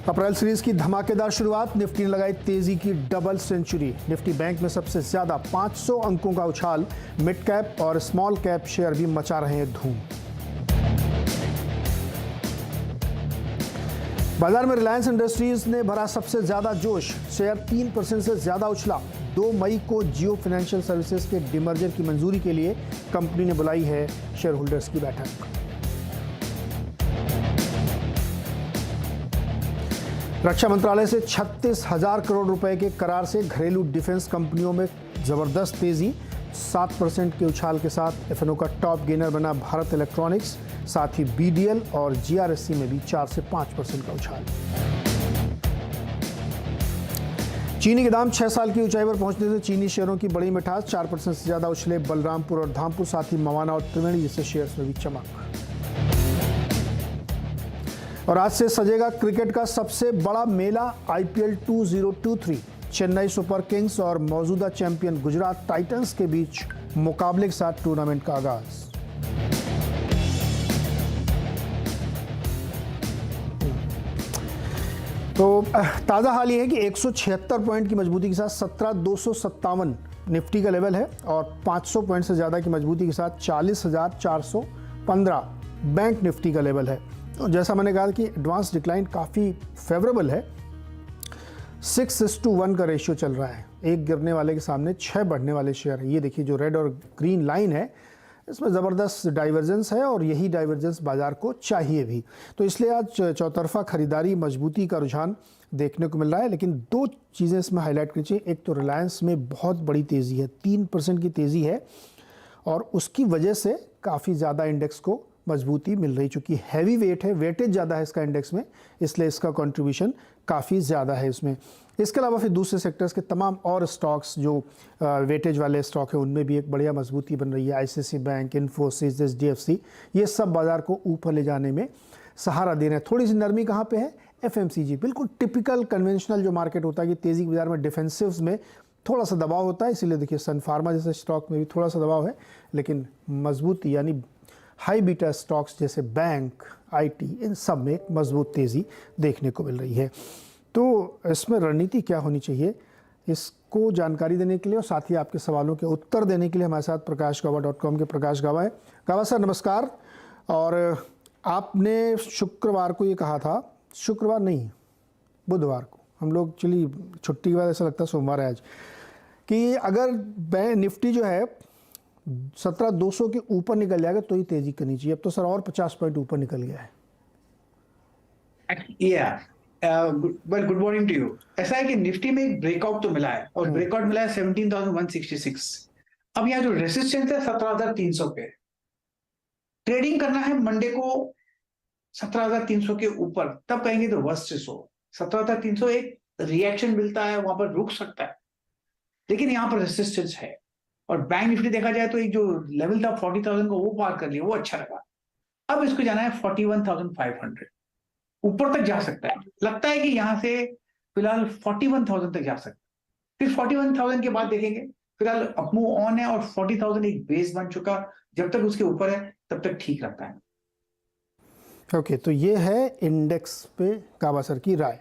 अप्रैल series की धमाकेदार शुरुआत, निफ्टी ने लगाई तेजी की डबल सेंचुरी। निफ्टी बैंक में सबसे ज्यादा 500 अंकों का उछाल। मिड कैप और स्मॉल कैप शेयर भी मचा रहे हैं धूम। बाजार में रिलायंस इंडस्ट्रीज ने भरा सबसे ज्यादा जोश, शेयर 3% से ज्यादा उछला। 2 मई को जियो फाइनेंशियल सर्विसेज के डिमर्जर की मंजूरी के लिए कंपनी ने बुलाई है शेयर होल्डर्स की बैठक। रक्षा मंत्रालय से 36,000 करोड़ रुपए के करार से घरेलू डिफेंस कंपनियों में जबरदस्त तेजी। 7% के उछाल के साथ एफएनओ का टॉप गेनर बना भारत इलेक्ट्रॉनिक्स। साथ ही बीडीएल और जीआरएससी में भी 4 से 5% का उछाल। चीनी के दाम 6 साल की ऊंचाई पर पहुंचने से चीनी शेयरों की बड़ी मिठास। 4% से ज्यादा उछले बलरामपुर और धामपुर, साथ ही मवाना और त्रिवेणी जैसे शेयर्स में भी चमक। और आज से सजेगा क्रिकेट का सबसे बड़ा मेला, आईपीएल 2023। चेन्नई सुपर किंग्स और मौजूदा चैंपियन गुजरात टाइटंस के बीच मुकाबले के साथ टूर्नामेंट का आगाज। तो ताज़ा हाल ये है कि 176 पॉइंट की मजबूती के साथ 17,257 निफ्टी का लेवल है और 500 पॉइंट से ज़्यादा की मजबूती के साथ 40,415 बैंक निफ्टी का लेवल है। तो जैसा मैंने कहा कि एडवांस डिक्लाइन काफ़ी फेवरेबल है। 6:1 का रेशियो चल रहा है। एक गिरने वाले के सामने 6 बढ़ने वाले शेयर है। ये देखिए जो रेड और ग्रीन लाइन है, इसमें ज़बरदस्त डाइवर्जेंस है और यही डाइवर्जेंस बाजार को चाहिए भी। तो इसलिए आज चौतरफा खरीदारी, मजबूती का रुझान देखने को मिल रहा है। लेकिन 2 चीज़ें इसमें हाईलाइट करनी चाहिए। एक तो रिलायंस में बहुत बड़ी तेज़ी है, 3% की तेज़ी है और उसकी वजह से काफ़ी ज़्यादा इंडेक्स को मजबूती मिल रही, चूँकि हैवी वेट है, वेटेज ज़्यादा है इसका इंडेक्स में, इसलिए इसका कंट्रीब्यूशन काफ़ी ज़्यादा है इसमें। इसके अलावा फिर दूसरे सेक्टर्स के तमाम और स्टॉक्स जो वेटेज वाले स्टॉक हैं उनमें भी एक बढ़िया मजबूती बन रही है। आईसीआईसीआई बैंक, इन्फोसिस, एचडीएफसी, ये सब बाजार को ऊपर ले जाने में सहारा दे रहे हैं। थोड़ी सी नरमी कहाँ पे है? एफएमसीजी, बिल्कुल टिपिकल कन्वेंशनल जो मार्केट होता है कि तेज़ी के बाजार में डिफेंसिव्स में थोड़ा सा दबाव होता है, इसीलिए देखिए सन फार्मा जैसे स्टॉक में भी थोड़ा सा दबाव है, लेकिन मजबूती यानी हाई बीटा स्टॉक्स जैसे बैंक, आईटी, इन सब में एक मजबूत तेज़ी देखने को मिल रही है। तो इसमें रणनीति क्या होनी चाहिए, इसको जानकारी देने के लिए और साथ ही आपके सवालों के उत्तर देने के लिए हमारे साथ प्रकाशगौवा.com के प्रकाश गौवा है। गौवा सर नमस्कार। और आपने शुक्रवार को ये कहा था, शुक्रवार नहीं बुधवार को, हम लोग चलिए छुट्टी के बाद ऐसा लगता है सोमवार है आज, कि अगर निफ्टी जो है 17,200 के ऊपर निकल जाएगा तो ही तेजी करनी चाहिए। अब तो सर और 50 पॉइंट ऊपर निकल गया है। Well, good morning to you. ऐसा है कि निफ्टी में एक ब्रेकआउट तो मिला है और ब्रेकआउट मिला है 17,166। अब यहाँ जो रेसिस्टेंस है 17,300 पे ट्रेडिंग करना है मंडे को 17,300 के ऊपर, तब कहेंगे तो वर्स्ट से सो 17,300 एक रिएक्शन मिलता है, वहां पर रुक सकता है, लेकिन यहाँ पर रेसिस्टेंस है। और बैंक निफ्टी देखा जाए तो एक जो लेवल था 40,000 को वो पार कर लिया, वो अच्छा लगा। अब इसको जाना है 41,500, ऊपर तक जा सकता है। लगता है कि यहां से फिलहाल 41,000 तक जा सकता है, फिर 41,000 के बाद देखेंगे। फिलहाल अप मूव ऑन है और 40,000 एक बेस बन चुका, जब तक उसके ऊपर है तब तक ठीक रहता है। ओके, तो ये है इंडेक्स पे गौवा सर की राय।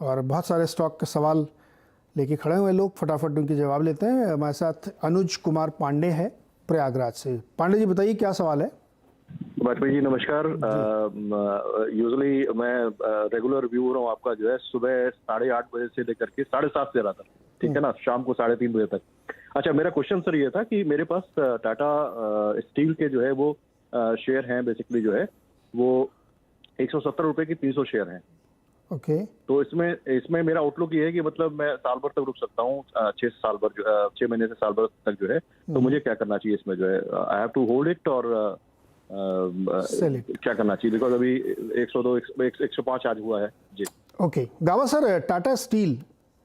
और बहुत सारे स्टॉक के सवाल लेके खड़े हुए लोग, फटाफट उनके जवाब लेते हैं। हमारे साथ अनुज कुमार पांडे हैं प्रयागराज से। पांडे जी बताइए क्या सवाल है। वाजपेयी जी नमस्कार। यूजुअली मैं रेगुलर व्यूअर हूँ आपका, जो है सुबह 8:30 बजे से लेकर के 7:30 से रहा था, ठीक है ना, शाम को 3:30 बजे तक। अच्छा, मेरा क्वेश्चन सर ये था कि मेरे पास टाटा स्टील के जो है वो शेयर हैं, बेसिकली जो है वो 170 रुपए की 300 शेयर हैं। ओके तो इसमें मेरा आउटलुक ये है कि मतलब मैं साल भर तक रुक सकता हूँ, 6 महीने से साल भर तक जो है। तो मुझे क्या करना चाहिए इसमें, जो है I have to hold it और क्या करना चाहिए, बिकॉज अभी 102 105 आज हुआ है जी। ओके गौवा सर, टाटा स्टील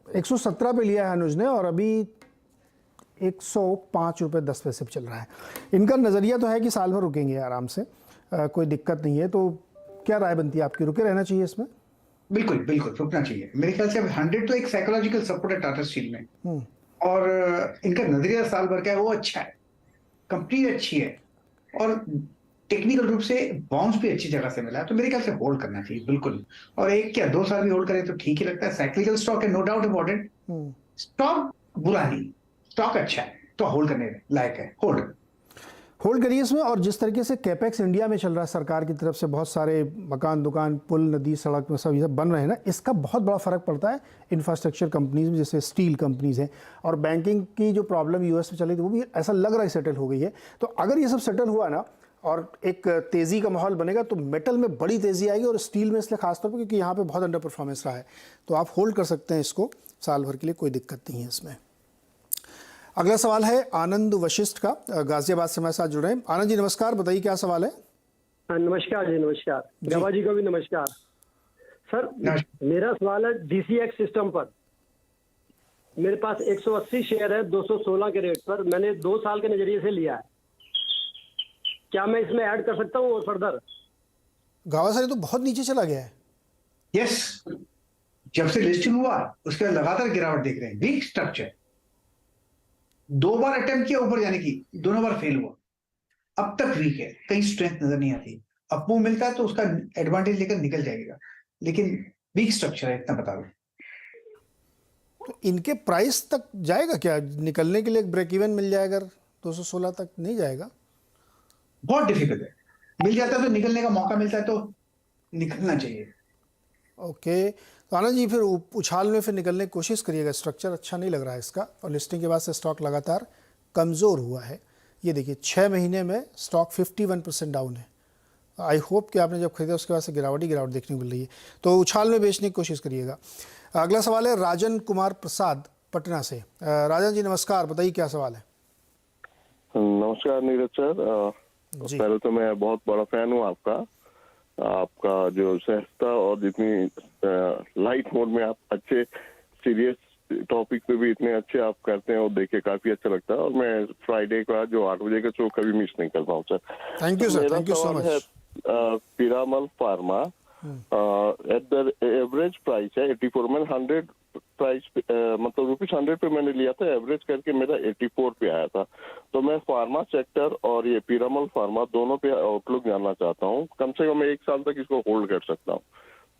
117 पे लिया है अनुज ने और अभी 105 रुपये 10 पैसे पे चल रहा है। इनका नज़रिया तो है कि साल भर रुकेंगे आराम से, कोई दिक्कत नहीं है। तो क्या राय बनती है आपकी, रुके रहना चाहिए इसमें? बिल्कुल बिल्कुल रुकना चाहिए मेरे ख्याल से। 100 तो एक साइकोलॉजिकल सपोर्ट है टाटा स्टील में, और इनका नजरिया साल भर का है, वो अच्छा है, कंपनी अच्छी है और टेक्निकल रूप से बाउंस भी अच्छी जगह से मिला है, तो मेरे ख्याल से होल्ड करना चाहिए बिल्कुल। और 1 या 2 साल भी होल्ड करें तो ठीक ही लगता है। साइक्लिकल स्टॉक है, no doubt about it. Stock बुरा नहीं, स्टॉक अच्छा है, तो होल्ड करने लायक है, होल्ड करिए इसमें। और जिस तरीके से कैपेक्स इंडिया में चल रहा है सरकार की तरफ से, बहुत सारे मकान, दुकान, पुल, नदी, सड़क में सब ये सब बन रहे हैं ना, इसका बहुत बड़ा फर्क पड़ता है इंफ्रास्ट्रक्चर कंपनीज में, जैसे स्टील कंपनीज हैं। और बैंकिंग की जो प्रॉब्लम यूएस में चली थी वो भी ऐसा लग रहा है सेटल हो गई है। तो अगर ये सब सेटल हुआ ना और एक तेज़ी का माहौल बनेगा तो मेटल में बड़ी तेज़ी आएगी, और स्टील में इसलिए खासतौर पर क्योंकि यहाँ पे बहुत अंडर परफॉर्मेंस रहा है। तो आप होल्ड कर सकते हैं इसको साल भर के लिए, कोई दिक्कत नहीं है इसमें। अगला सवाल है आनंद वशिष्ठ का, गाजियाबाद से हमारे साथ जुड़े हैं। आनंद जी नमस्कार, बताइए क्या सवाल है। नमस्कार जी, नमस्कार। गवा जी को भी नमस्कार। सर मेरा सवाल है डीसीएक्स सिस्टम पर। मेरे पास 180 शेयर है 216 के रेट पर, मैंने 2 साल के नजरिए से लिया है। क्या मैं इसमें ऐड कर सकता हूँ और फर्दर? गावा सर ये तो बहुत नीचे चला गया है। यस, जब से लिस्टिंग हुआ उसके बाद लगातार गिरावट देख रहे हैं। वीक स्ट्रक्चर, 2 बार अटेम्प्ट किया ऊपर जाने की, दोनों बार फेल हुआ। अब तक वीक है, कहीं स्ट्रेंथ नजर नहीं आती। अब वो मिलता है तो उसका एडवांटेज लेकर निकल जाएगा, लेकिन वीक स्ट्रक्चर है, इतना बता दो। तो इनके प्राइस तक जाएगा क्या निकलने के लिए? ब्रेक इवन मिल जाएगा, 216 तक नहीं जाएगा? बहुत डिफिकल्ट है। मिल जाता है तो निकलने का मौका मिलता है तो निकलना चाहिए। ओके, तो आनंद जी फिर उछाल में फिर निकलने की कोशिश करिएगा। स्ट्रक्चर अच्छा नहीं लग रहा है इसका, और लिस्टिंग के बाद से स्टॉक लगातार कमज़ोर हुआ है। ये देखिए 6 महीने में स्टॉक 51% डाउन है। आई होप कि आपने जब खरीदा उसके बाद से गिरावट देखने को मिल रही है, तो उछाल में बेचने की कोशिश करिएगा। अगला सवाल है राजन कुमार प्रसाद पटना से। राजन जी नमस्कार, बताइए क्या सवाल है। नमस्कार नीरज सर। पहले तो मैं बहुत बड़ा फैन हूँ आपका जो सहजता और जितनी लाइट मोड में आप अच्छे सीरियस टॉपिक पे भी इतने अच्छे आप करते हैं, और देख के काफी अच्छा लगता है। और मैं फ्राइडे का जो 8 बजे का शो कभी मिस नहीं करता हूँ sir. Thank you sir, thank you so much. Piramal pharma at the average price है 84 में 100 प्राइस मतलब ₹100 पे मैंने लिया था, एवरेज करके मेरा 84 पे आया था। तो मैं फार्मा सेक्टर और ये पीरामल फार्मा दोनों पे आउटलुक जानना चाहता हूँ। कम से कम 1 साल तक इसको होल्ड कर सकता हूँ,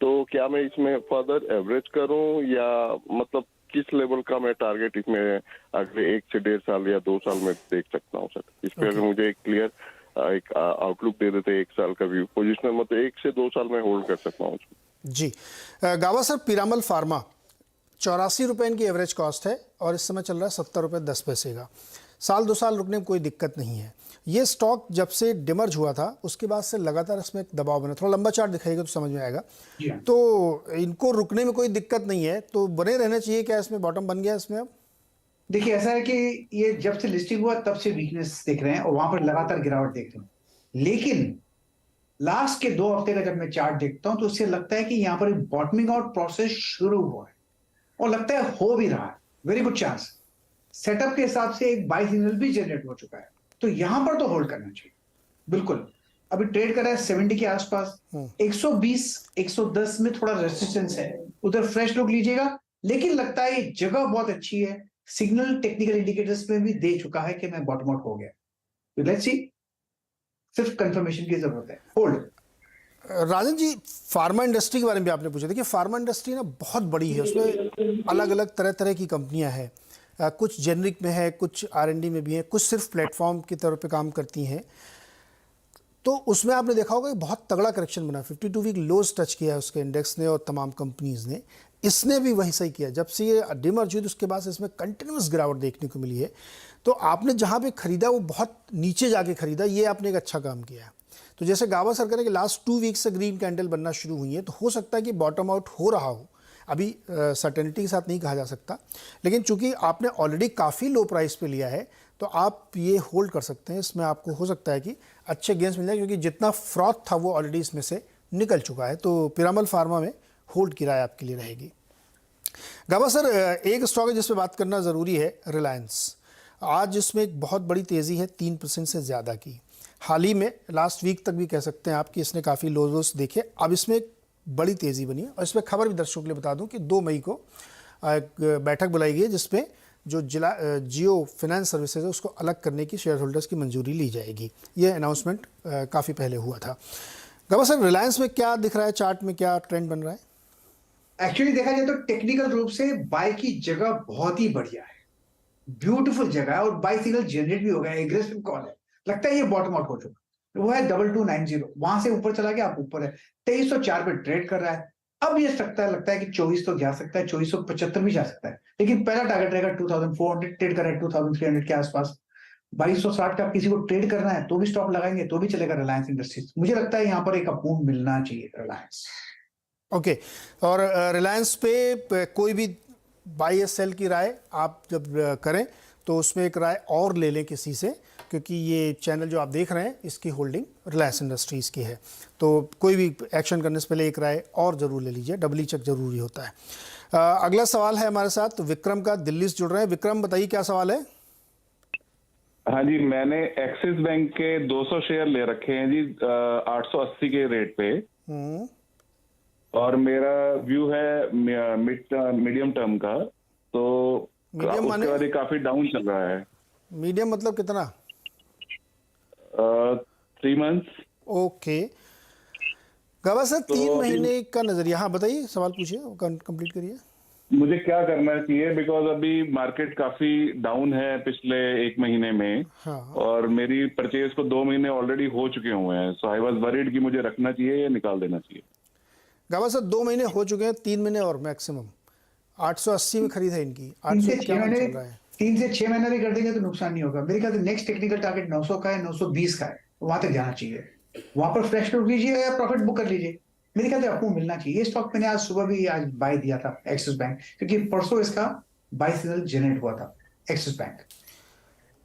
तो क्या मैं इसमें फर्दर एवरेज करूँ, या मतलब किस लेवल का मैं टारगेट इसमें अगले 1 से 1.5 साल या 2 साल में देख सकता हूँ सर? इस पे अगर मुझे एक क्लियर एक आउटलुक दे देते 1 साल का व्यू, पोजिशनल मतलब 1 से 2 साल में होल्ड कर सकता हूँ जी। गावा सर पीरामल फार्मा 84 रुपये इनकी एवरेज कॉस्ट है, और इस समय चल रहा है 70 रुपये 10 पैसे का। साल 2 साल रुकने में कोई दिक्कत नहीं है। ये स्टॉक जब से डिमर्ज हुआ था उसके बाद से लगातार इसमें एक दबाव बना। थोड़ा लंबा चार्ट दिखाएगा तो समझ में आएगा। तो इनको रुकने में कोई दिक्कत नहीं है, तो बने रहना चाहिए क्या? इसमें बॉटम बन गया इसमें अब? देखिए ऐसा है कि ये जब से लिस्टिंग हुआ तब से वीकनेस देख रहे हैं, और वहां पर लगातार गिरावट देख रहे हैं। लेकिन लास्ट के 2 हफ्ते का जब मैं चार्ट देखता हूं तो उससे लगता है कि यहाँ पर एक बॉटमिंग आउट प्रोसेस शुरू हुआ है, और लगता है हो भी रहा है। वेरी गुड चांस, सेटअप के हिसाब से एक बाय सिग्नल भी जनरेट हो चुका है, तो यहां पर तो होल्ड करना चाहिए बिल्कुल। अभी ट्रेड कर रहा है 70 के आसपास। 120 110 में थोड़ा रेजिस्टेंस है, उधर फ्रेश लुक लीजिएगा। लेकिन लगता है ये जगह बहुत अच्छी है, सिग्नल टेक्निकल इंडिकेटर्स में भी दे चुका है कि मैं बॉटम आउट हो गया। तो लेट्स सी, सिर्फ कंफर्मेशन की जरूरत है, hold. Rajan ji pharma industry के बारे में भी आपने पूछा। देखिए फार्मा इंडस्ट्री ना बहुत बड़ी है, उसमें अलग अलग तरह तरह की कंपनियां हैं। कुछ जेनरिक में है, कुछ R&D में भी है, कुछ सिर्फ प्लेटफॉर्म की तरह पे काम करती हैं। तो उसमें आपने देखा होगा कि बहुत तगड़ा करेक्शन बना, 52 वीक लोज टच किया है उसके इंडेक्स ने और तमाम कंपनीज ने। इसने भी वही सही किया। जब से ये डिमर्ज हुई तो उसके बाद से इसमें कंटिन्यूस गिरावट देखने को मिली है। तो आपने जहाँ पे खरीदा वो बहुत नीचे जाके खरीदा, ये आपने एक अच्छा काम किया है। तो जैसे गावा सर कह रहे हैं कि लास्ट 2 वीक से ग्रीन कैंडल बनना शुरू हुई है, तो हो सकता है कि बॉटम आउट हो रहा हो। अभी सर्टेनिटी के साथ नहीं कहा जा सकता, लेकिन चूंकि आपने ऑलरेडी काफ़ी लो प्राइस पे लिया है तो आप ये होल्ड कर सकते हैं। इसमें आपको हो सकता है कि अच्छे गेंस मिल जाए, क्योंकि जितना फ्रॉथ था वो ऑलरेडी इसमें से निकल चुका है। तो पीरामल फार्मा में होल्ड की राय आपके लिए रहेगी। गावा सर एक स्टॉक है जिस पर बात करना ज़रूरी है, रिलायंस। आज इसमें एक बहुत बड़ी तेज़ी है, 3% से ज़्यादा की। हाल ही में लास्ट वीक तक भी कह सकते हैं आप कि इसने काफ़ी लोज देखे। अब इसमें एक बड़ी तेज़ी बनी है, और इसमें खबर भी दर्शकों के लिए बता दूं कि 2 मई को एक बैठक बुलाई गई है जिसमें जो जियो फाइनेंस सर्विसेज है उसको अलग करने की शेयर होल्डर्स की मंजूरी ली जाएगी। ये अनाउंसमेंट काफ़ी पहले हुआ था। गवा सर, रिलायंस में क्या दिख रहा है, चार्ट में क्या ट्रेंड बन रहा है? एक्चुअली देखा जाए तो टेक्निकल रूप से बाय की जगह बहुत ही बढ़िया है, ब्यूटीफुल जगह है, और बाय सिग्नल जनरेट भी हो गया, एग्रेसिव कॉल है, लगता है ये बॉटम आउट हो चुका। वो है 2290, वहां से ऊपर चला गया, आप ऊपर है 2304 पे ट्रेड कर रहा है। अब ये लगता है कि 24 तो जा सकता है, 2475 भी जा सकता है, लेकिन पहला टारगेट रहेगा 2400, ट्रेड कर रहा है 2300 के आसपास। 2260 का किसी को ट्रेड करना है तो भी स्टॉप लगाएंगे तो भी चलेगा रिलायंस इंडस्ट्रीज। मुझे लगता है यहाँ पर एक अपूर्ण मिलना चाहिए रिलायंस। ओके, और रिलायंस पे कोई भी बाई या सेल की राय आप जब करें तो उसमें एक राय और ले लें किसी से, क्योंकि ये चैनल जो आप देख रहे हैं इसकी होल्डिंग रिलायंस इंडस्ट्रीज़ की है, तो कोई भी एक्शन करने से पहले एक राय और ज़रूर ले लीजिए, डबली चेक ज़रूरी होता है। अगला सवाल है हमारे साथ विक्रम का, दिल्ली से जुड़ रहे हैं। विक्रम, बताइए क्या सवाल है? हाँ जी, मैंने एक्सिस बैंक के 200 शेयर ले रखे हैं जी 880 के रेट पे, और मेरा व्यू है मीडियम टर्म का, तो मीडियम उसके बाद ये काफी डाउन चल रहा है। मीडियम मतलब कितना? 3 मंथ्स। ओके, गवा सर 3 महीने का नजरिया, हाँ बताइए, सवाल पूछिए, कंप्लीट करिए। मुझे क्या करना चाहिए, बिकॉज अभी मार्केट काफी डाउन है पिछले 1 महीने में, हाँ। और मेरी परचेज को 2 महीने ऑलरेडी हो चुके हुए हैं, सो आई वाज वरीड कि मुझे रखना चाहिए या निकाल देना चाहिए। गवा सर 2 महीने हो चुके हैं, 3 महीने और मैक्सिमम 880 में खरीद है इनकी, 3 से 800 6 महीने चल रहा है। 3 से 6 महीने भी कर देंगे तो नुकसान नहीं होगा। मेरे ख्याल से नेक्स्ट टेक्निकल टारगेट 900 का है, 920 का है, वहां तक जाना चाहिए। वहां पर फ्रेश लुक लीजिए या प्रॉफिट बुक कर लीजिए, मेरे ख्याल से आपको मिलना चाहिए। ये स्टॉक मैंने आज सुबह भी आज बाय दिया था एक्सिस बैंक, क्योंकि परसों इसका बाय सिग्नल जनरेट हुआ था एक्सिस बैंक।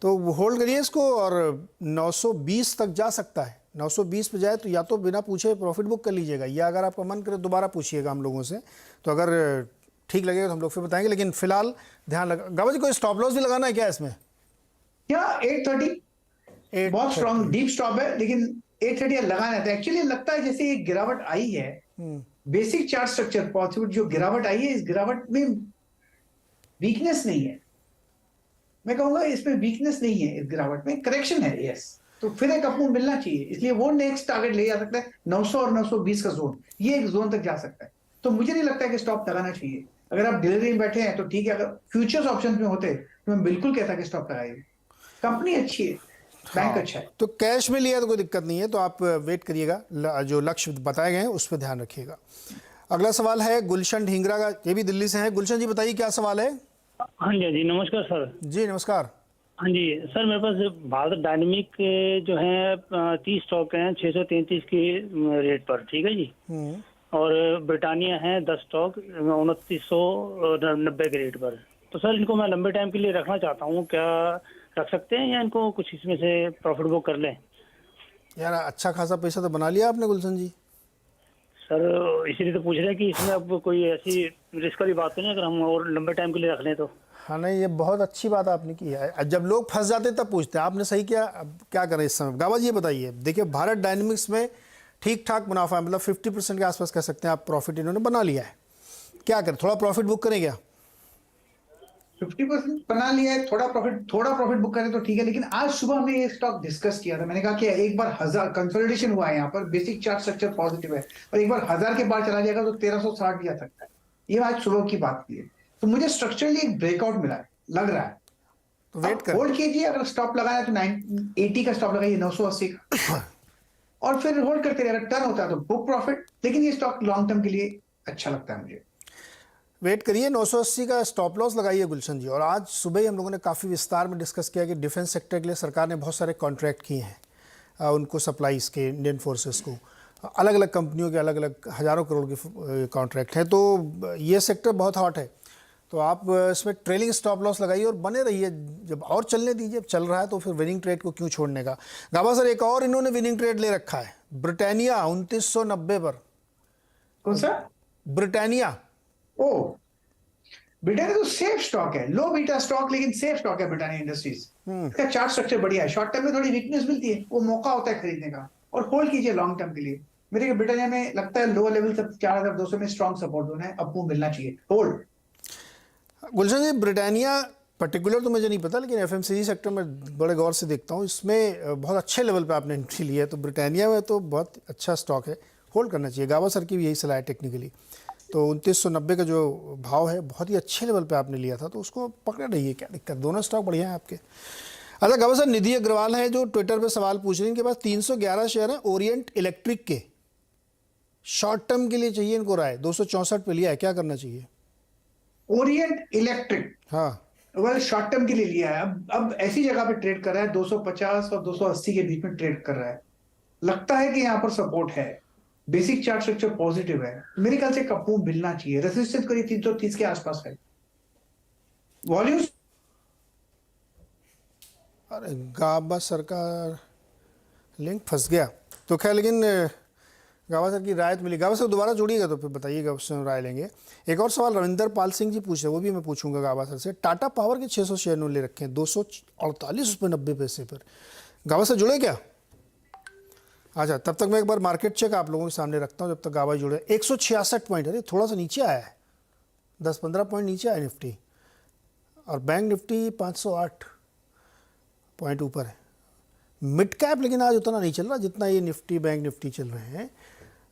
तो होल्ड करिए इसको, और 920 तक जा सकता है। 920 पे जाए तो या तो बिना पूछे प्रॉफिट बुक कर लीजिएगा, या अगर आपका मन करे दोबारा पूछिएगा हम लोगों से, तो अगर ठीक लगेगा तो हम लोग फिर बताएंगे, लेकिन फिलहाल ध्यान लगा। गावा जी, कोई स्टॉप लॉस भी लगाना है क्या इसमें? क्या 830 बहुत स्ट्रॉन्ग डीप स्टॉप है, लेकिन 830 लगाना है। तो एक्चुअली लगता है जैसे एक गिरावट आई है, बेसिक चार्ट स्ट्रक्चर पॉसिबल जो गिरावट आई है, इस गिरावट में वीकनेस नहीं है। मैं कहूंगा इसमें वीकनेस नहीं है, इस गिरावट में करेक्शन है, यस। तो फिर एक अपूर्ण मिलना चाहिए, इसलिए वो नेक्स्ट टारगेट ले जा सकता है 900 और 920 का जोन, ये एक जोन तक जा सकता है। तो मुझे नहीं लगता है कि स्टॉप लगाना चाहिए। अगर आप डिलीवरी में बैठे हैं तो ठीक है, अगर फ्यूचर्स ऑप्शन में होते तो मैं बिल्कुल कहता कि स्टॉप लगाइए। कंपनी अच्छी है, बैंक अच्छा है। तो कैश में लिया तो कोई दिक्कत नहीं है, तो आप वेट करिएगा, जो लक्ष्य बताए गए हैं उस पर ध्यान रखिएगा। अगला सवाल है गुलशन ढींगरा का, ये भी दिल्ली से है। गुलशन जी, बताइए क्या सवाल है? हाँ जी, हाँ जी, नमस्कार सर। जी नमस्कार। हाँ जी सर, मेरे पास भारत डायनेमिक के जो है 30 स्टॉक हैं 633 के रेट पर, ठीक है जी। और ब्रिटानिया है 10 स्टॉक 2990 के रेट पर। तो सर इनको मैं लंबे टाइम के लिए रखना चाहता हूँ, क्या रख सकते हैं या इनको कुछ इसमें से प्रॉफिट बुक कर लें? यार अच्छा खासा पैसा तो बना लिया आपने गुलशन जी। सर इसीलिए तो पूछ रहे हैं कि इसमें अब कोई ऐसी रिस्क वाली बात तो नहीं, अगर हम और लंबे टाइम के लिए रख लें तो। हाँ नहीं, ये बहुत अच्छी बात आपने की है। जब लोग फंस जाते हैं तब पूछते हैं, आपने सही किया। अब क्या करें इस समय? गावा जी ये बताइए, देखिए भारत डायनेमिक्स में ठीक ठाक मुनाफा है, मतलब 50% के आसपास कह सकते हैं आप प्रॉफिट इन्होंने बना लिया है। क्या करें, थोड़ा प्रॉफिट बुक करें क्या? 50% बना लिया है, थोड़ा प्रॉफिट बुक करें तो ठीक है। लेकिन आज सुबह हमने ये स्टॉक डिस्कस किया था, मैंने कहा कि एक बार 1000 कंसोलिडेशन हुआ है, यहाँ पर बेसिक चार्ट स्ट्रक्चर पॉजिटिव है, और एक बार 1000 के बाहर चला जाएगा तो 1360 भी आ सकता है। ये आज सुबह की बात की है। तो मुझे स्ट्रक्चरली एक ब्रेकआउट मिला है, लग रहा है, तो वेट करें। होल्ड कीजिए। अगर स्टॉप लगाना है तो 980 का स्टॉप लगाइए, 980 का, और फिर होल्ड करते रहिए। अगर टर्न होता है तो बुक प्रॉफिट, लेकिन ये स्टॉक लॉन्ग टर्म के लिए अच्छा लगता है मुझे। वेट करिए, 980 का स्टॉप लॉस लगाइए गुलशन जी। और आज सुबह ही हम लोगों ने काफ़ी विस्तार में डिस्कस किया कि डिफेंस सेक्टर के लिए सरकार ने बहुत सारे कॉन्ट्रैक्ट किए हैं, उनको सप्लाईज के, इंडियन फोर्सेस को, अलग अलग कंपनियों के अलग अलग हज़ारों करोड़ के कॉन्ट्रैक्ट हैं। तो ये सेक्टर बहुत हॉट है, तो आप इसमें ट्रेलिंग स्टॉप लॉस लगाइए और बने रहिए, जब और चलने दीजिए। चल रहा है तो फिर विनिंग ट्रेड को क्यों छोड़ने का। गावा सर, एक और इन्होंने विनिंग ट्रेड ले रखा है, ब्रिटानिया 2990 पर। कौन सा? ब्रिटानिया। ओ, ब्रिटानिया तो सेफ स्टॉक है, लो बीटा स्टॉक, लेकिन सेफ स्टॉक है ब्रिटानिया इंडस्ट्रीज। इसका चार्ट स्ट्रक्चर बढ़िया है, शॉर्ट टर्म में थोड़ी वीकनेस मिलती है, वो मौका होता है खरीदने का, और होल्ड कीजिए लॉन्ग टर्म के लिए। मेरे ब्रिटानिया में लगता है लो लेवल सब 4200 में स्ट्रॉन्ग सपोर्ट जोन है, अब वो मिलना चाहिए, होल्ड। गुलशन जी, ब्रिटानिया पर्टिकुलर तो मुझे नहीं पता, लेकिन एफएमसीजी सेक्टर में बड़े गौर से देखता हूँ, इसमें बहुत अच्छे लेवल पे आपने एंट्री ली है, तो ब्रिटानिया में तो बहुत अच्छा स्टॉक है, होल्ड करना चाहिए। गावा सर की भी यही सलाह है टेक्निकली। तो 2990 का जो भाव है बहुत ही अच्छे लेवल पे आपने लिया था, तो उसको पकड़े रहिए, क्या दिक्कत, दोनों स्टॉक बढ़िया हैं आपके। अच्छा गावा सर, निधि अग्रवाल है जो ट्विटर पे सवाल पूछ रहे हैं, इनके पास 311 शेयर हैं ओरिएंट इलेक्ट्रिक के, शॉर्ट टर्म के लिए चाहिए इनको राय, 264 पे लिया है, क्या करना चाहिए? ओरिएंट इलेक्ट्रिक, हाँ वेल शॉर्ट टर्म के लिए लिया है। अब ऐसी जगह पे ट्रेड कर रहा है, 250 और 280 के बीच में ट्रेड कर रहा है। लगता है कि यहाँ पर सपोर्ट है, बेसिक चार्ट स्ट्रक्चर पॉजिटिव है, मेरे ख्याल से कप मूव मिलना चाहिए। रेजिस्टेंस करीब 330 के आसपास है। वॉल्यूम, अरे गावा सर का लिंक फंस गया तो खैर, लेकिन गावा सर की राय तो मिली। गावा सर दोबारा जोड़िएगा तो फिर बताइएगा, उससे राय लेंगे। एक और सवाल रविंदर पाल सिंह जी पूछ रहे हैं, वो भी मैं पूछूंगा गावा सर से। टाटा पावर के 600 शेयर उन्होंने ले रखे हैं 248.90 पर। गावा सर जुड़े क्या? अच्छा, तब तक मैं एक बार मार्केट चेक आप लोगों के सामने रखता हूँ, जब तक गावा जुड़े। 166 पॉइंट, अरे थोड़ा सा नीचे आया है, 10-15 पॉइंट नीचे आया निफ्टी, और बैंक निफ्टी 508 पॉइंट ऊपर है। मिड कैप लेकिन आज उतना नहीं चल रहा जितना ये निफ्टी बैंक निफ्टी चल रहे हैं।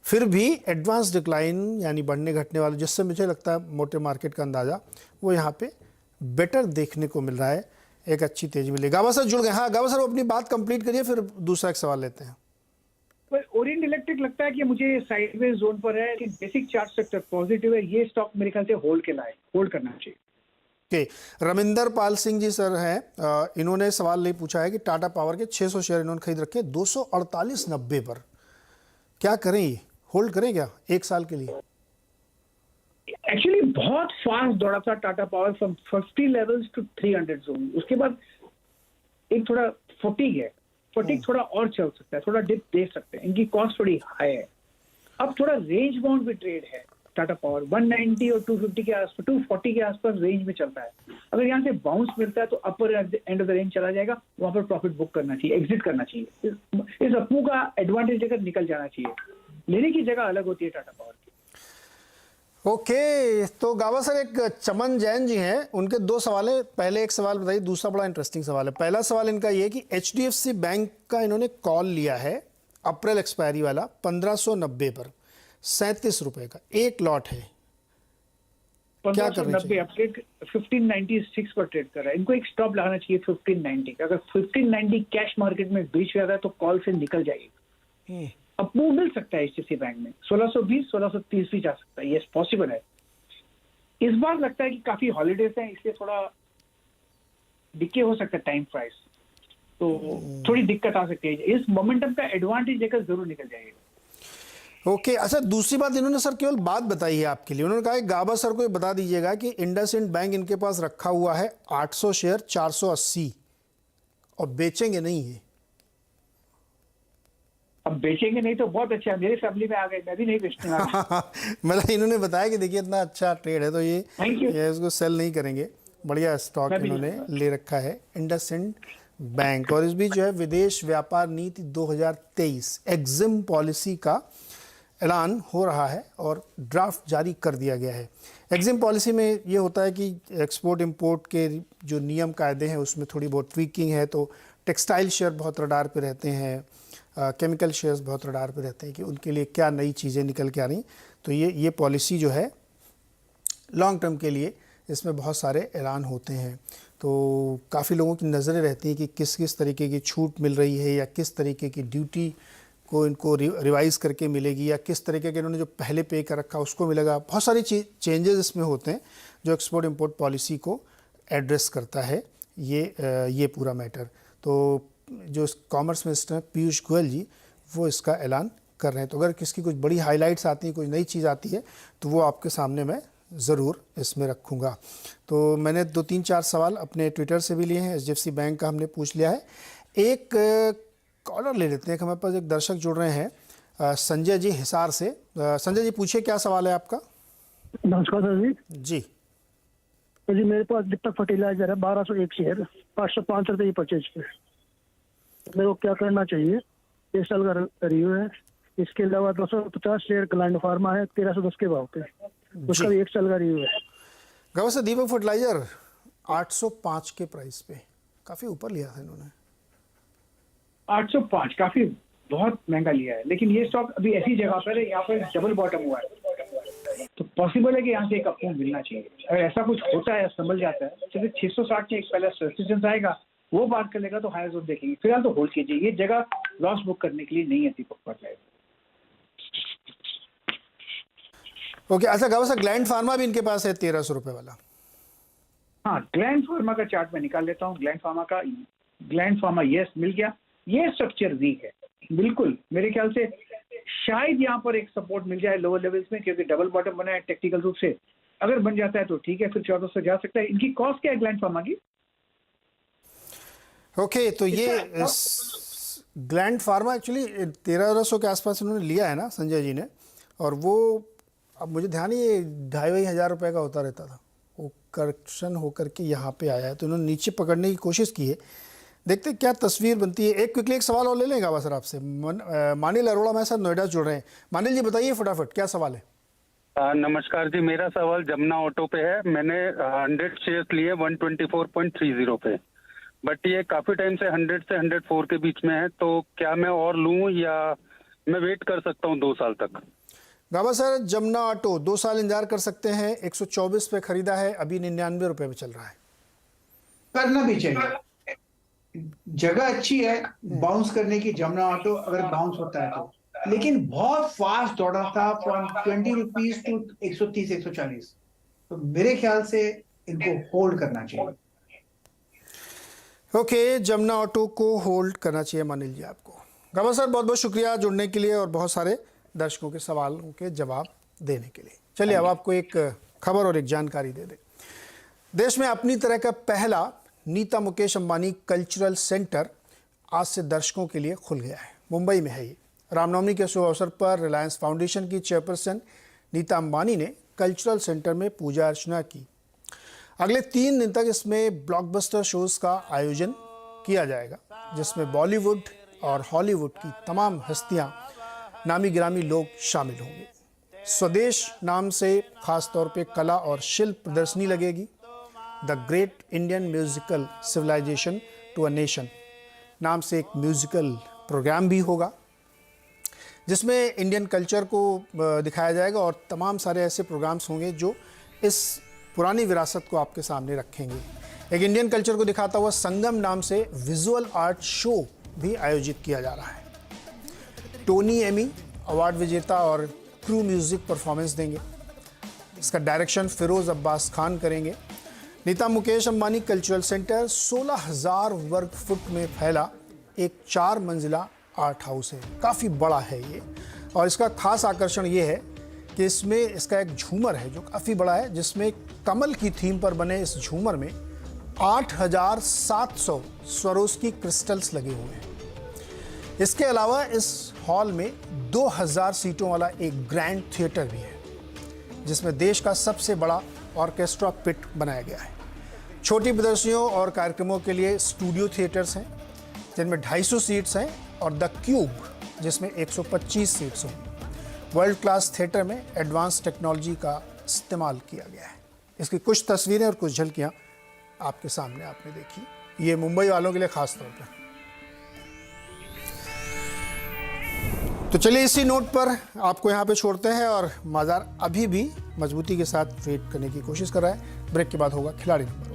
फिर भी एडवांस डिक्लाइन यानी बढ़ने घटने वाले, जिससे मुझे लगता है मोटे मार्केट का अंदाज़ा वो यहाँ पे बेटर देखने को मिल रहा है, एक अच्छी तेजी मिली। गावा सर जुड़ गए। हाँ गावा सर, वो अपनी बात कंप्लीट करिए, फिर दूसरा एक सवाल लेते हैं। ओरिएंट इलेक्ट्रिक लगता है कि मुझे साइडवेज जोन पर है, लेकिन बेसिक चार्ट स्ट्रक्चर पॉजिटिव है। ये स्टॉक मेरे ख्याल से होल्ड करना चाहिए। रविंदर पाल सिंह जी सर हैं, इन्होंने सवाल नहीं पूछा है कि टाटा पावर के 600 शेयर इन्होंने खरीद रखे 248.90 पर, क्या करें, ये होल्ड करें क्या एक साल के लिए? एक्चुअली बहुत फास्ट दौड़ा था Tata Power from 50 levels to 300 zone. उसके बाद एक थोड़ा फटीग थोड़ा और चल सकता है, थोड़ा डिप दे सकते हैं। इनकी कॉस्ट थोड़ी हाई है। अब थोड़ा रेंज बाउंड भी ट्रेड है टाटा पावर, 190 और 250 के आसपास, 240 के आसपास रेंज में चलता है। अगर यहाँ से बाउंस मिलता है तो अपर एंड ऑफ द रेंज चला जाएगा, वहां पर प्रॉफिट बुक करना चाहिए, एग्जिट करना चाहिए। इस अपू का एडवांटेज लेकर निकल जाना चाहिए। लेने की जगह अलग होती है टाटा पावर की। ओके, तो गावा सर एक चमन जैन जी हैं, उनके दो सवाल है। पहले एक सवाल बताइए, दूसरा बड़ा इंटरेस्टिंग सवाल है। पहला सवाल इनका ये कि HDFC बैंक का इन्होंने कॉल लिया है अप्रैल एक्सपायरी वाला 1590 पर, 37 रुपए का एक लॉट है, क्या करना चाहिए? अपडेट 1596 पर ट्रेड कर रहा है। इनको एक स्टॉप लगाना चाहिए 1590 का। अगर 1590 कैश मार्केट में बीच जाता है तो कॉल से निकल जाएगी। अब वो मिल सकता है HDFC बैंक में 1620 1630 भी जा सकता है, ये पॉसिबल है। इस बार लगता है कि काफी हॉलीडेज हैं, इसलिए थोड़ा डिके हो सकता है टाइम प्राइस, तो थोड़ी दिक्कत आ सकती है। इस मोमेंटम का एडवांटेज लेकर जरूर निकल जाएगा। ओके, अच्छा दूसरी बात इन्होंने सर केवल बात बताई है आपके लिए। उन्होंने कहा कि गाबा सर को ये बता दीजिएगा कि इंडसइंड बैंक इनके पास रखा हुआ है 800 शेयर 480 और बेचेंगे नहीं है। अब बेचेंगे नहीं तो बहुत अच्छा है, मेरे फैमिली में आ गए, मैं भी नहीं बेचने वाला। मतलब इन्होंने बताया कि देखिए इतना अच्छा ट्रेड है तो ये इसको सेल नहीं करेंगे। बढ़िया स्टॉक इन्होंने ले रखा है इंडसइंड बैंक। और इस बीच जो है विदेश व्यापार नीति 2023 एग्जिम पॉलिसी का ऐलान हो रहा है और ड्राफ्ट जारी कर दिया गया है। एग्जिम पॉलिसी में ये होता है कि एक्सपोर्ट इंपोर्ट के जो नियम कायदे हैं उसमें थोड़ी बहुत ट्वीकिंग है। तो टेक्सटाइल शेयर बहुत रडार पे रहते हैं, केमिकल शेयर्स बहुत रडार पे रहते हैं कि उनके लिए क्या नई चीज़ें निकल के आ रही। तो ये पॉलिसी जो है लॉन्ग टर्म के लिए इसमें बहुत सारे ऐलान होते हैं। तो काफ़ी लोगों की नज़रें रहती हैं कि किस किस तरीके की छूट मिल रही है या किस तरीके की ड्यूटी को इनको रिवाइज करके मिलेगी या किस तरीके के इन्होंने जो पहले पे कर रखा उसको मिलेगा। बहुत सारी चेंजेस इसमें होते हैं जो एक्सपोर्ट इंपोर्ट पॉलिसी को एड्रेस करता है ये पूरा मैटर। तो जो कॉमर्स मिनिस्टर हैं पीयूष गोयल जी वो इसका ऐलान कर रहे हैं। तो अगर किसकी कुछ बड़ी हाइलाइट्स आती हैं, कोई नई चीज़ आती है तो वो आपके सामने मैं ज़रूर इसमें रखूँगा। तो मैंने 2-3-4 सवाल अपने ट्विटर से भी लिए हैं, HDFC बैंक का हमने पूछ लिया है। एक कॉलर ले लेते हैं, हमारे पास एक दर्शक जुड़ रहे हैं संजय जी हिसार से। संजय जी पूछिए क्या सवाल है आपका। नमस्कार सर जी। जी तो जी मेरे पास दीपक फर्टिलाइजर है 1201 शेयर 505 रुपये की परचेज पे, मेरे को क्या करना चाहिए? 1 साल का रिव्यू है। इसके अलावा 250 शेयर ग्लैंड फार्मा है 1310 के भाव पे, उसका भी 1 साल का रिव्यू है। गाँव से दीपक फर्टिलाइजर 805 के प्राइस पे, काफी ऊपर लिया था इन्होंने। 805 काफी बहुत महंगा लिया है, लेकिन ये स्टॉक अभी ऐसी जगह पर है, यहाँ पर डबल बॉटम हुआ है, तो पॉसिबल है कि यहाँ से एक अप मूव मिलना चाहिए। अगर ऐसा कुछ होता है, संभल जाता है, तो 660 में एक पहला रेजिस्टेंस आएगा, वो बात कर लेगा तो हायर जोन देखेंगे। फिलहाल तो होल्ड कीजिए, ये जगह लॉस बुक करने के लिए नहीं है दीपक फर्टिलाइजर। ओके, अच्छा गावा साहब, ग्लैंड फार्मा भी इनके पास है 1300 रुपए वाला। हाँ, ग्लैंड फार्मा का चार्ट में निकाल लेता हूँ। ग्लैंड फार्मा यस मिल गया। ये स्ट्रक्चर वीक है बिल्कुल, मेरे ख्याल से शायद यहाँ पर एक सपोर्ट मिल जाए लोअर लेवल्स में, क्योंकि डबल बॉटम बना है टेक्निकल रूप से। अगर बन जाता है तो ठीक है, फिर 1400 जा सकता है। इनकी कॉस्ट क्या है ग्लैंड फार्मा की? ओके, तो ये ग्लैंड फार्मा एक्चुअली 1300 के आसपास इन्होंने लिया है ना संजय जी ने, और वो अब मुझे ध्यान ही, ये 2,500 रुपये का होता रहता था, वो करेक्शन होकर के यहाँ पे आया है, तो इन्होंने नीचे पकड़ने की कोशिश की है। देखते क्या तस्वीर बनती है। क्विकली एक सवाल और ले लेंगे गावा सर आपसे। मानिल अरोड़ा हमारे साथ नोएडा जुड़ रहे हैं। मानिल जी बताइए फटाफट, क्या सवाल है? नमस्कार जी, मेरा सवाल जमुना ऑटो पे है। मैंने 100 शेयर्स लिए 124.30 पे, बट ये काफी टाइम से 100 से 104 के बीच में है, तो क्या मैं और लूं या मैं वेट कर सकता हूं 2 साल तक? गावा सर, जमुना ऑटो 2 साल इंतजार कर सकते हैं। 124 पे खरीदा है, अभी 99 रुपए पे चल रहा है। करना भी चाहिए, जगह अच्छी है बाउंस करने की जमुना ऑटो, अगर बाउंस होता है तो। लेकिन बहुत फास्ट दौड़ा था फ्रॉम 20 रुपीज टू 130 140, तो मेरे ख्याल से इनको होल्ड करना चाहिए। ओके, जमुना ऑटो को होल्ड करना चाहिए मानिल जी आपको। गावा सर बहुत बहुत शुक्रिया जुड़ने के लिए और बहुत सारे दर्शकों के सवालों के जवाब देने के लिए। चलिए अब आपको एक खबर और एक जानकारी दे दें। देश में अपनी तरह का पहला नीता मुकेश अंबानी कल्चरल सेंटर आज से दर्शकों के लिए खुल गया है। मुंबई में है ये। रामनवमी के शुभ अवसर पर रिलायंस फाउंडेशन की चेयरपर्सन नीता अंबानी ने कल्चरल सेंटर में पूजा अर्चना की। अगले 3 दिन तक इसमें ब्लॉकबस्टर शोज़ का आयोजन किया जाएगा, जिसमें बॉलीवुड और हॉलीवुड की तमाम हस्तियां, नामी गिरामी लोग शामिल होंगे। स्वदेश नाम से खास तौर पे कला और शिल्प प्रदर्शनी लगेगी। The great Indian musical civilization to a nation नाम से एक म्यूजिकल प्रोग्राम भी होगा, जिसमें इंडियन कल्चर को दिखाया जाएगा और तमाम सारे ऐसे प्रोग्राम्स होंगे जो इस पुरानी विरासत को आपके सामने रखेंगे। एक इंडियन कल्चर को दिखाता हुआ संगम नाम से विजुअल आर्ट शो भी आयोजित किया जा रहा है। टोनी एमी अवार्ड विजेता और क्रू म्यूजिक परफॉर्मेंस देंगे। इसका डायरेक्शन फिरोज अब्बास खान करेंगे। नीता मुकेश अंबानी कल्चरल सेंटर 16,000 वर्ग फुट में फैला एक 4 मंजिला आर्ट हाउस है। काफ़ी बड़ा है ये, और इसका खास आकर्षण ये है कि इसमें इसका एक झूमर है जो काफ़ी बड़ा है, जिसमें कमल की थीम पर बने इस झूमर में 8,700 स्वरोस्की क्रिस्टल्स लगे हुए हैं। इसके अलावा इस हॉल में 2,000 सीटों वाला एक ग्रैंड थिएटर भी है, जिसमें देश का सबसे बड़ा ऑर्केस्ट्रा पिट बनाया गया है। छोटी प्रदर्शनियों और कार्यक्रमों के लिए स्टूडियो थिएटर्स हैं, जिनमें 250 सीट्स हैं, और द क्यूब जिसमें 125 सीट्स हों। वर्ल्ड क्लास थिएटर में एडवांस टेक्नोलॉजी का इस्तेमाल किया गया है। इसकी कुछ तस्वीरें और कुछ झलकियाँ आपके सामने आपने देखी। ये मुंबई वालों के लिए खास तौर पर। तो चलिए इसी नोट पर आपको यहाँ पे छोड़ते हैं, और बाजार अभी भी मजबूती के साथ ट्रेड करने की कोशिश कर रहा है। ब्रेक के बाद होगा खिलाड़ी नंबर।